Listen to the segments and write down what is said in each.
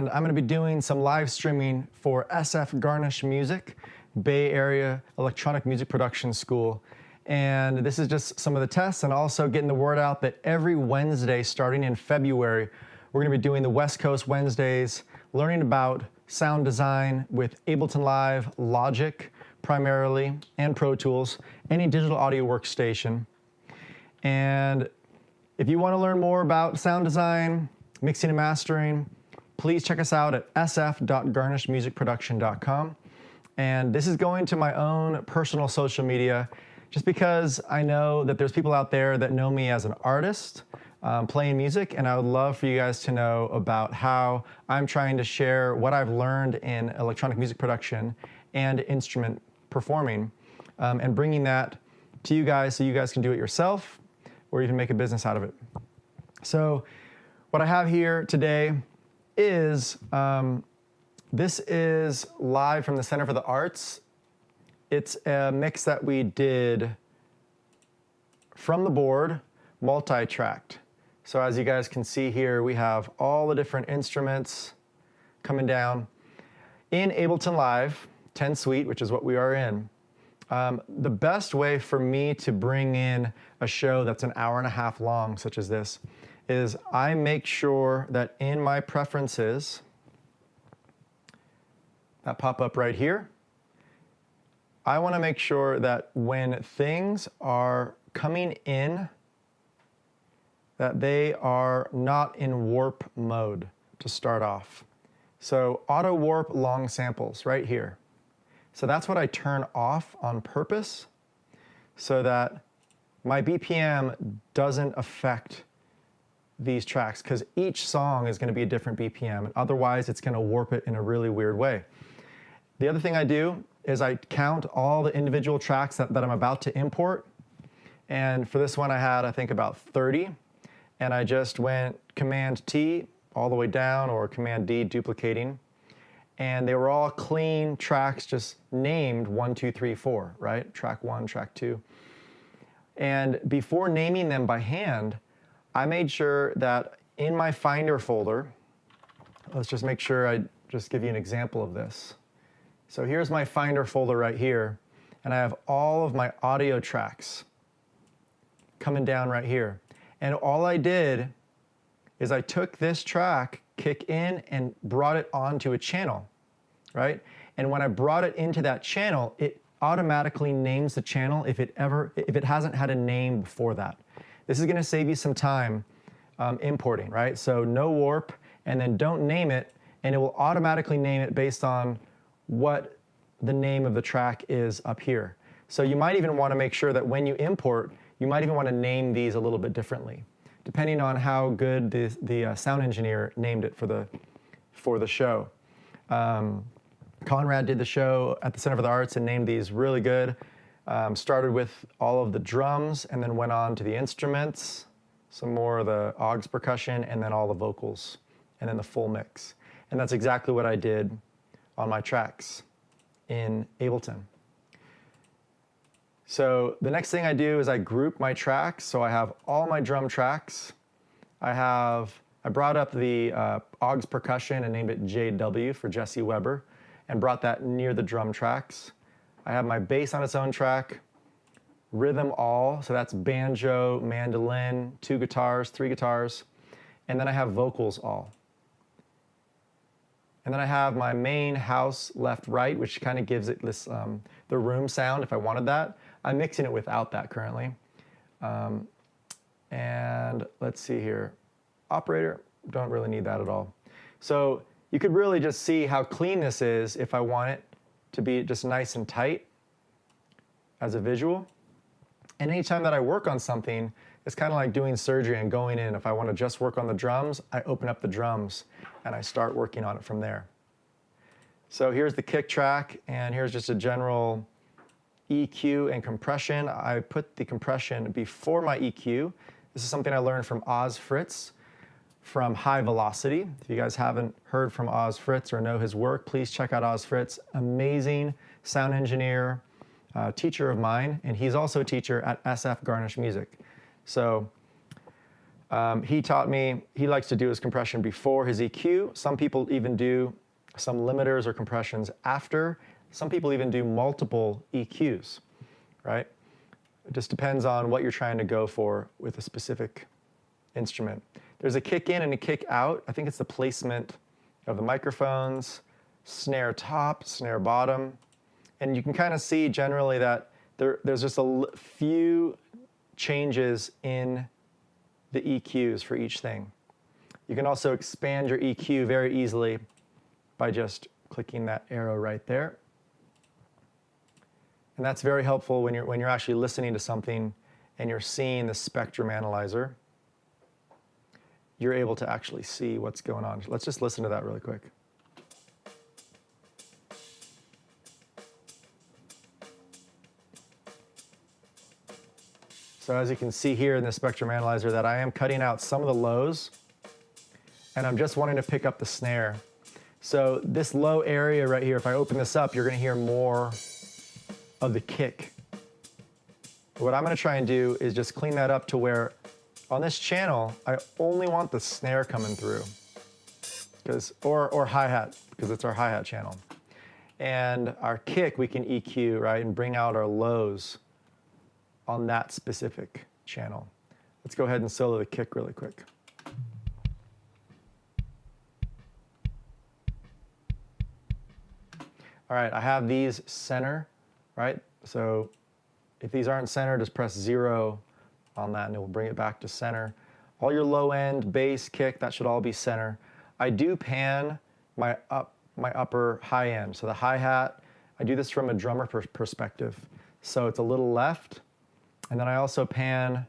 and I'm going to be doing some live streaming for SF Garnish Music, Bay Area Electronic Music Production School. And this is just some of the tests, and also getting the word out that every Wednesday starting in February, we're going to be doing the West Coast Wednesdays, learning about sound design with Ableton Live, Logic primarily, and Pro Tools, any digital audio workstation. And if you want to learn more about sound design, mixing and mastering, please check us out at sf.garnishmusicproduction.com. And this is going to my own personal social media, just because I know that there's people out there that know me as an artist playing music, and I would love for you guys to know about how I'm trying to share what I've learned in electronic music production and instrument performing, and bringing that to you guys so you guys can do it yourself or even make a business out of it. So what I have here today is, this is live from the Center for the Arts. It's a mix that we did from the board, multi-tracked. So as you guys can see here, we have all the different instruments coming down in Ableton Live 10 Suite, which is what we are in. The best way for me to bring in a show that's an hour and a half long, such as this, is I make sure that in my preferences that pop up right here, I want to make sure that when things are coming in, that they are not in warp mode to start off. So auto warp long samples right here. So that's what I turn off on purpose so that my BPM doesn't affect these tracks, because each song is going to be a different BPM, and otherwise it's going to warp it in a really weird way. The other thing I do is I count all the individual tracks that I'm about to import, and for this one I had, I think, about 30, and I just went Command T all the way down, or Command D duplicating, and they were all clean tracks, just named 1, 2, 3, 4, right? Track 1, track 2. And before naming them by hand, I made sure that in my Finder folder, let's just make sure I just give you an example of this. So here's my Finder folder right here, and I have all of my audio tracks coming down right here. And all I did is I took this track, kick in, and brought it onto a channel, right? And when I brought it into that channel, it automatically names the channel if it hasn't had a name before that. This is gonna save you some time importing, right? So no warp, and then don't name it, and it will automatically name it based on what the name of the track is up here. So you might even wanna make sure that when you import, you might even wanna name these a little bit differently, depending on how good the sound engineer named it for the show. Conrad did the show at the Center for the Arts and named these really good. Started with all of the drums and then went on to the instruments, some more of the Augs percussion, and then all the vocals, and then the full mix. And that's exactly what I did on my tracks in Ableton. So the next thing I do is I group my tracks. So I have all my drum tracks. I brought up the Augs percussion and named it JW for Jesse Weber, and brought that near the drum tracks. I have my bass on its own track, rhythm all, so that's banjo, mandolin, 2 guitars, 3 guitars, and then I have vocals all. And then I have my main house left right, which kind of gives it this the room sound if I wanted that. I'm mixing it without that currently. And let's see here, operator, don't really need that at all. So you could really just see how clean this is if I want it to be just nice and tight as a visual. And anytime that I work on something, it's kind of like doing surgery and going in. If I want to just work on the drums, I open up the drums and I start working on it from there. So here's the kick track, and here's just a general EQ and compression. I put the compression before my EQ. This is something I learned from Oz Fritz from High Velocity. If you guys haven't heard from Oz Fritz or know his work, please check out Oz Fritz. Amazing sound engineer, teacher of mine, and he's also a teacher at SF Garnish Music. So He taught me, he likes to do his compression before his EQ. Some people even do some limiters or compressions after. Some people even do multiple EQs, right? It just depends on what you're trying to go for with a specific instrument. There's a kick in and a kick out. I think it's the placement of the microphones, snare top, snare bottom. And you can kind of see generally that there's just a few changes in the EQs for each thing. You can also expand your EQ very easily by just clicking that arrow right there. And that's very helpful when you're actually listening to something and you're seeing the spectrum analyzer. You're able to actually see what's going on. Let's just listen to that really quick. So as you can see here in the spectrum analyzer that I am cutting out some of the lows and I'm just wanting to pick up the snare. So this low area right here, if I open this up, you're going to hear more of the kick. What I'm going to try and do is just clean that up to where on this channel, I only want the snare coming through, or hi-hat, because it's our hi-hat channel. And our kick, we can EQ, right, and bring out our lows on that specific channel. Let's go ahead and solo the kick really quick. All right, I have these center, right? So if these aren't center, just press 0 on that and it will bring it back to center. All your low end, bass, kick, that should all be center. I do pan my upper high end. So the hi-hat, I do this from a drummer perspective. So it's a little left. And then I also pan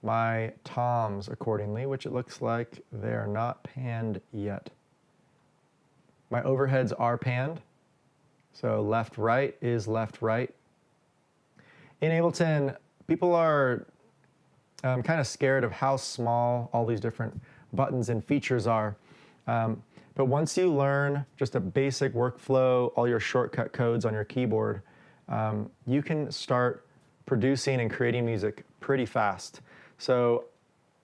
my toms accordingly, which it looks like they're not panned yet. My overheads are panned. So left, right is left, right. In Ableton, people are kind of scared of how small all these different buttons and features are. But once you learn just a basic workflow, all your shortcut codes on your keyboard, you can start producing and creating music pretty fast. So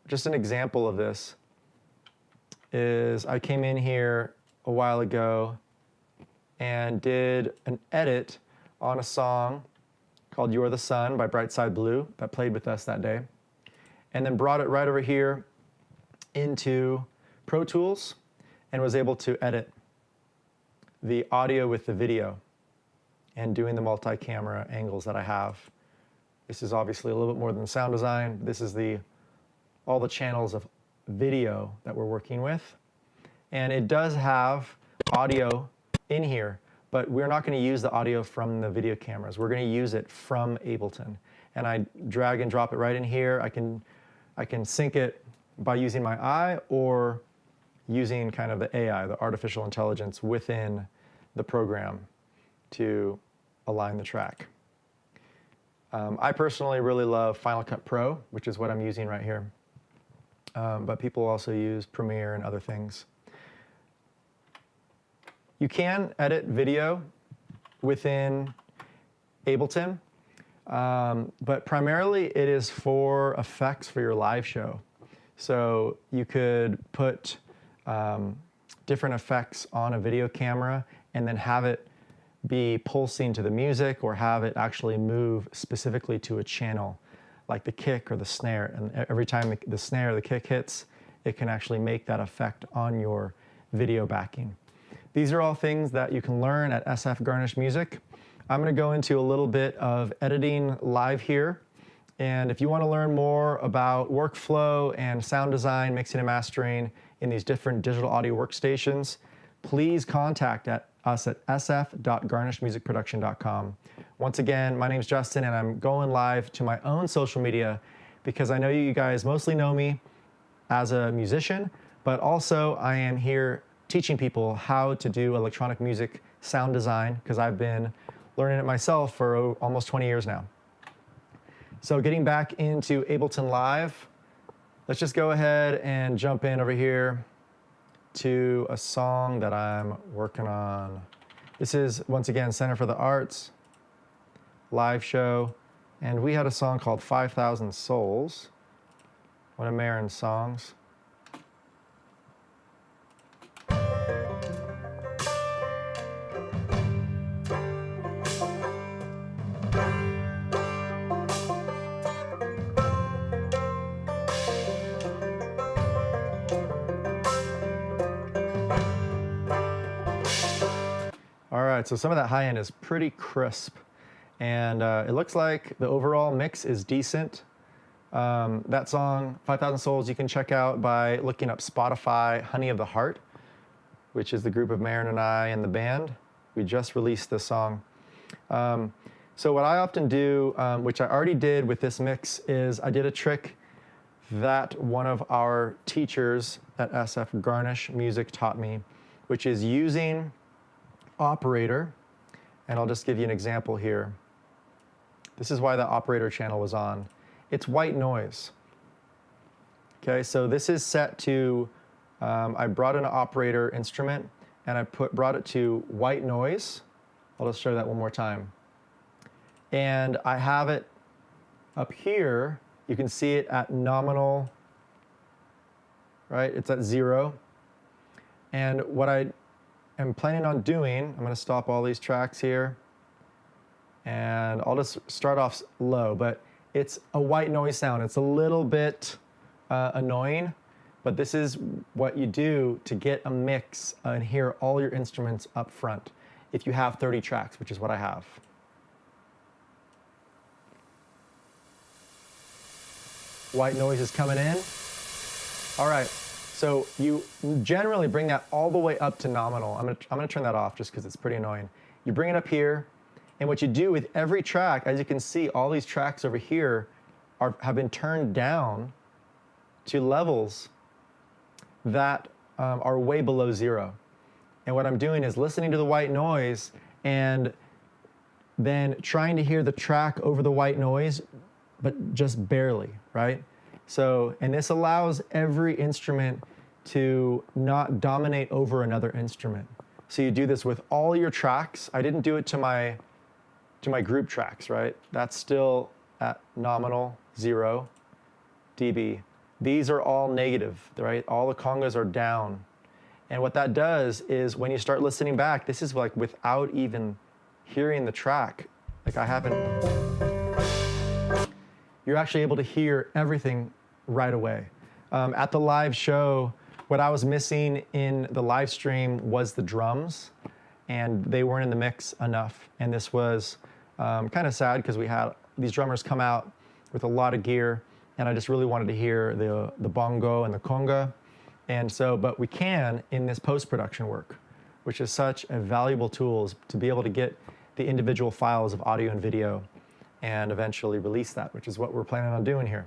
just an example of this is I came in here a while ago and did an edit on a song called You're the Sun by Brightside Blue that played with us that day, and then brought it right over here into Pro Tools and was able to edit the audio with the video and doing the multi-camera angles that I have. This is obviously a little bit more than sound design. This is all the channels of video that we're working with. And it does have audio in here, but we're not going to use the audio from the video cameras. We're going to use it from Ableton. And I drag and drop it right in here. I can sync it by using my eye or using kind of the AI, the artificial intelligence within the program to align the track. I personally really love Final Cut Pro, which is what I'm using right here. But people also use Premiere and other things. You can edit video within Ableton, but primarily it is for effects for your live show. So you could put different effects on a video camera and then have it be pulsing to the music or have it actually move specifically to a channel like the kick or the snare. And every time the snare or the kick hits, it can actually make that effect on your video backing. These are all things that you can learn at SF Garnish Music. I'm going to go into a little bit of editing live here. And if you want to learn more about workflow and sound design, mixing and mastering in these different digital audio workstations, please contact us at sf.garnishmusicproduction.com. Once again, my name's Justin and I'm going live to my own social media because I know you guys mostly know me as a musician, but also I am here teaching people how to do electronic music sound design because I've been learning it myself for almost 20 years now. So getting back into Ableton Live, let's just go ahead and jump in over here to a song that I'm working on. This is, once again, Center for the Arts, live show, and we had a song called 5,000 Souls. One of Marin's songs. All right, so some of that high end is pretty crisp, and it looks like the overall mix is decent. That song, 5,000 Souls, you can check out by looking up Spotify Honey of the Heart, which is the group of Marin and I and the band. We just released this song. So what I often do, which I already did with this mix, is I did a trick that one of our teachers at SF Garnish Music taught me, which is using operator, and I'll just give you an example here. This is why the operator channel was on. It's white noise. Okay, so this is set to, I brought in an operator instrument and I brought it to white noise. I'll just show that one more time. And I have it up here. You can see it at nominal, right? It's at 0. And what I am planning on doing, I'm going to stop all these tracks here, and I'll just start off low, but it's a white noise sound. It's a little bit annoying, but this is what you do to get a mix and hear all your instruments up front if you have 30 tracks, which is what I have. White noise is coming in. All right, so you generally bring that all the way up to nominal. I'm gonna turn that off just because it's pretty annoying. You bring it up here, and what you do with every track, as you can see, all these tracks over here have been turned down to levels that are way below 0. And what I'm doing is listening to the white noise and then trying to hear the track over the white noise, but just barely, right? So, and this allows every instrument to not dominate over another instrument. So you do this with all your tracks. I didn't do it to my group tracks, right? That's still at nominal 0 dB. These are all negative, right? All the congas are down. And what that does is when you start listening back, this is like without even hearing the track. Like I haven't, you're actually able to hear everything right away. At the live show, what I was missing in the live stream was the drums, and they weren't in the mix enough. And this was kind of sad because we had these drummers come out with a lot of gear, and I just really wanted to hear the bongo and the conga. And so, but we can in this post-production work, which is such a valuable tool to be able to get the individual files of audio and video and eventually release that, which is what we're planning on doing here.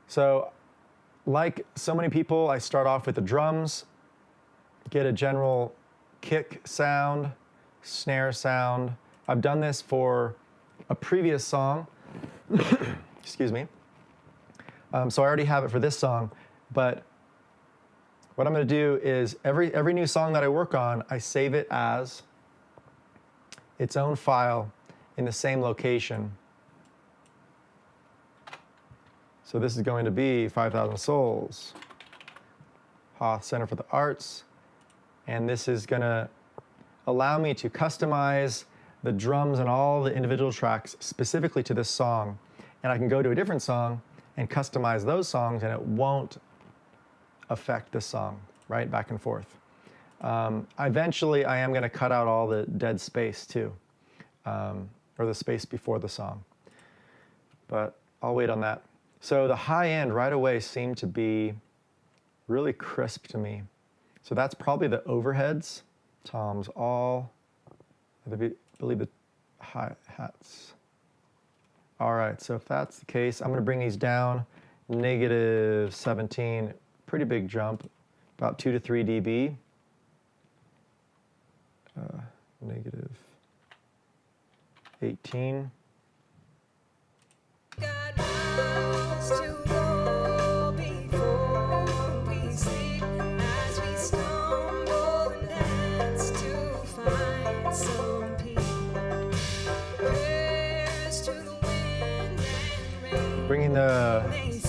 So, like so many people, I start off with the drums, get a general kick sound, snare sound. I've done this for a previous song, excuse me. So I already have it for this song, but what I'm gonna do is every new song that I work on, I save it as its own file in the same location. So this is going to be 5,000 Souls, Hoth Center for the Arts, and this is gonna allow me to customize the drums and all the individual tracks specifically to this song. And I can go to a different song and customize those songs, and it won't affect this song, right? Back and forth. Eventually, I am going to cut out all the dead space too, or the space before the song. But I'll wait on that. So the high end right away seemed to be really crisp to me. So that's probably the overheads, toms all, I believe the hi-hats. All right, so if that's the case, I'm going to bring these down, -17, pretty big jump, about 2 to 3 dB. -18. Bringing bring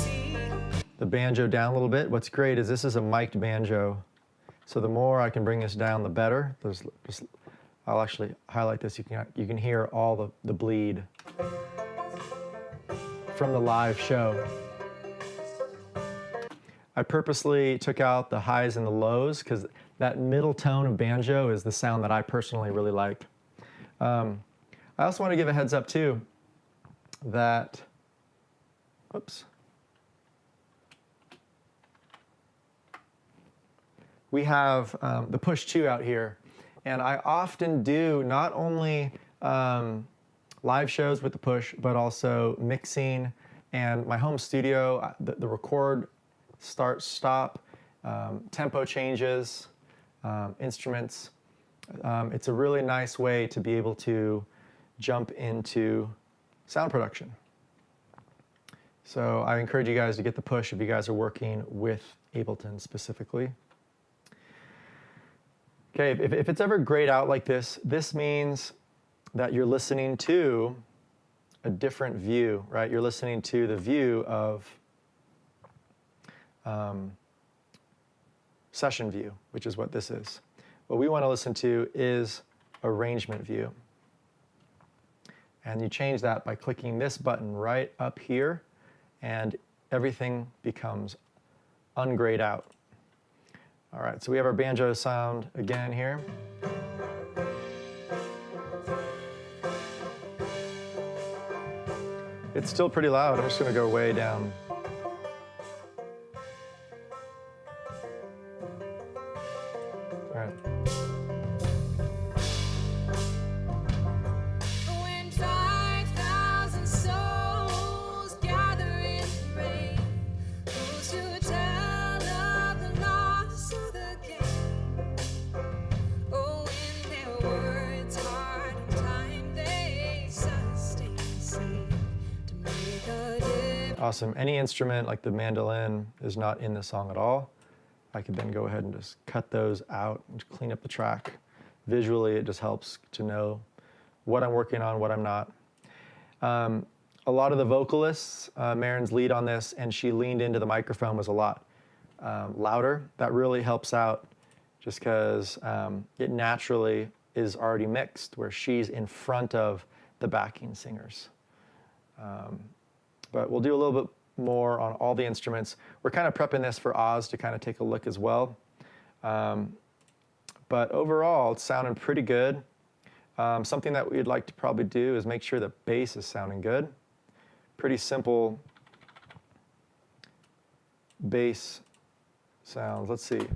the banjo down a little bit. What's great is this is a mic'd banjo. So the more I can bring this down, the better. I'll actually highlight this. You can hear all the bleed from the live show. I purposely took out the highs and the lows because that middle tone of banjo is the sound that I personally really like. I also want to give a heads up too that, oops. We have the push 2 out here, and I often do not only live shows with the push, but also mixing and my home studio, the record, start, stop, tempo changes, instruments. It's a really nice way to be able to jump into sound production. So I encourage you guys to get the push if you guys are working with Ableton specifically. Okay, if it's ever grayed out like this, this means that you're listening to a different view, right? You're listening to the view of session view, which is what this is. What we want to listen to is arrangement view. And you change that by clicking this button right up here, and everything becomes ungrayed out. All right, so we have our banjo sound again here. It's still pretty loud. I'm just going to go way down. All right. When 5,000 souls gather in the rain, those who tell of the loss of the game. Oh, in their words, hard and time, they sustain seed to make a difference. Awesome. Any instrument like the mandolin is not in the song at all. I could then go ahead and just cut those out and clean up the track. Visually, it just helps to know what I'm working on, what I'm not. A lot of the vocalists, Marin's lead on this, and she leaned into the microphone, was a lot louder. That really helps out just because it naturally is already mixed where she's in front of the backing singers. But we'll do a little bit more on all the instruments. We're kind of prepping this for Oz to kind of take a look as well. But overall, it's sounding pretty good. Something that we'd like to probably do is make sure the bass is sounding good. Pretty simple bass sounds. Let's see.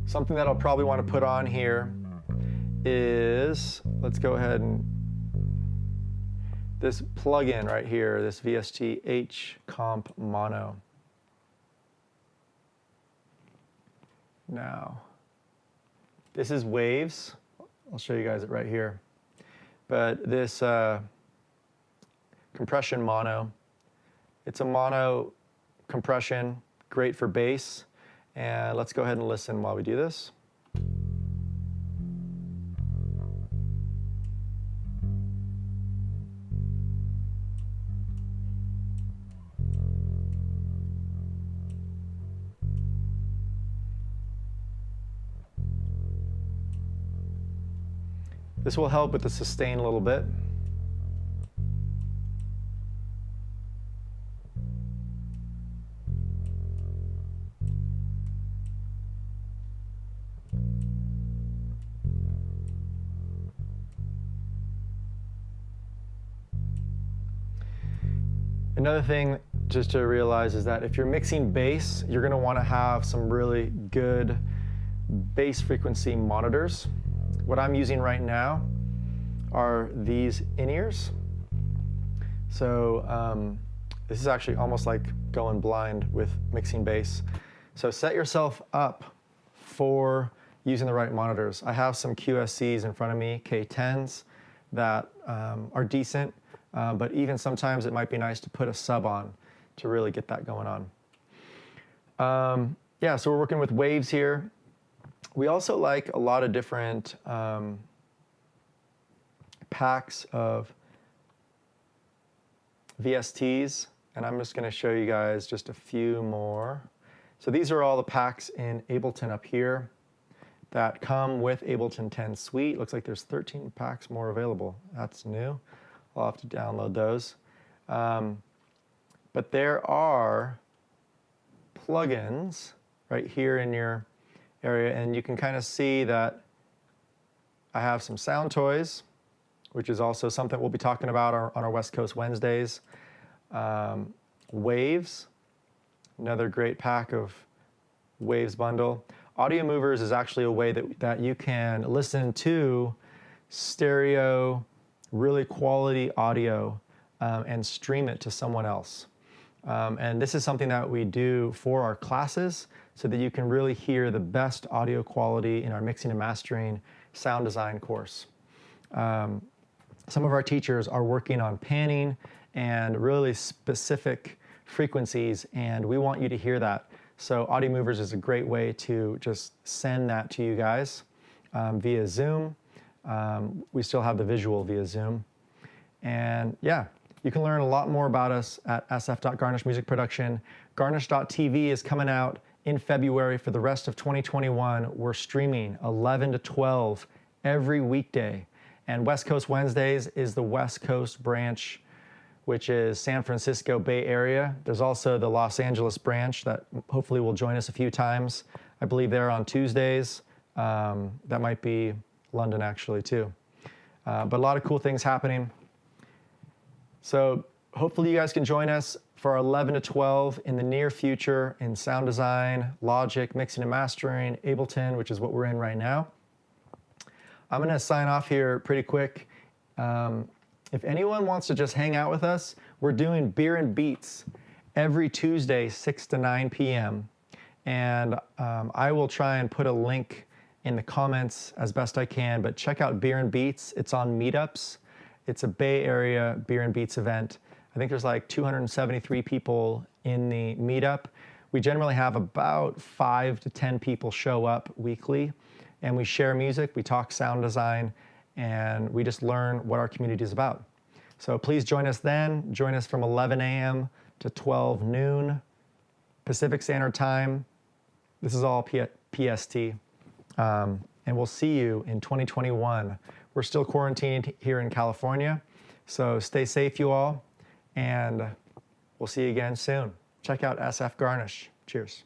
Something that I'll probably want to put on here is, let's go ahead and, this plugin right here, this VST H Comp Mono. Now, this is Waves. I'll show you guys it right here. But this compression mono, it's a mono compression, great for bass. And let's go ahead and listen while we do this. This will help with the sustain a little bit. Another thing just to realize is that if you're mixing bass, you're going to want to have some really good bass frequency monitors. What I'm using right now are these in-ears. So this is actually almost like going blind with mixing bass. So set yourself up for using the right monitors. I have some QSCs in front of me, K10s, that are decent, but even sometimes it might be nice to put a sub on to really get that going on. Yeah, so we're working with Waves here. We also like a lot of different packs of VSTs, and I'm just going to show you guys just a few more. So these are all the packs in Ableton up here that come with Ableton 10 Suite. Looks like there's 13 packs more available. That's new. I'll have to download those. But there are plugins right here in your area, and you can kind of see that I have some sound toys, which is also something we'll be talking about on our West Coast Wednesdays. Waves, another great pack of Waves bundle. Audio Movers is actually a way that you can listen to stereo, really quality audio and stream it to someone else. And this is something that we do for our classes so that you can really hear the best audio quality in our mixing and mastering sound design course. Some of our teachers are working on panning and really specific frequencies, and we want you to hear that. So Audio Movers is a great way to just send that to you guys via Zoom. We still have the visual via Zoom. And yeah, you can learn a lot more about us at sf.garnish music production. Garnish.tv is coming out in February for the rest of 2021. We're streaming 11 to 12 every weekday. And West Coast Wednesdays is the West Coast branch, which is San Francisco Bay Area. There's also the Los Angeles branch that hopefully will join us a few times. I believe they're on Tuesdays. That might be London actually too. But a lot of cool things happening. So hopefully you guys can join us for our 11 to 12 in the near future in sound design, Logic, mixing and mastering, Ableton, which is what we're in right now. I'm gonna sign off here pretty quick. If anyone wants to just hang out with us, we're doing Beer and Beats every Tuesday, 6 to 9 p.m. And I will try and put a link in the comments as best I can, but check out Beer and Beats. It's on Meetups. It's a Bay Area Beer and Beats event. I think there's like 273 people in the meetup. We generally have about 5 to 10 people show up weekly, and we share music, we talk sound design, and we just learn what our community is about. So please join us then. Join us from 11 a.m. to 12 noon Pacific Standard Time. This is all PST. And we'll see you in 2021. We're still quarantined here in California, so stay safe, you all, and we'll see you again soon. Check out SF Garnish. Cheers.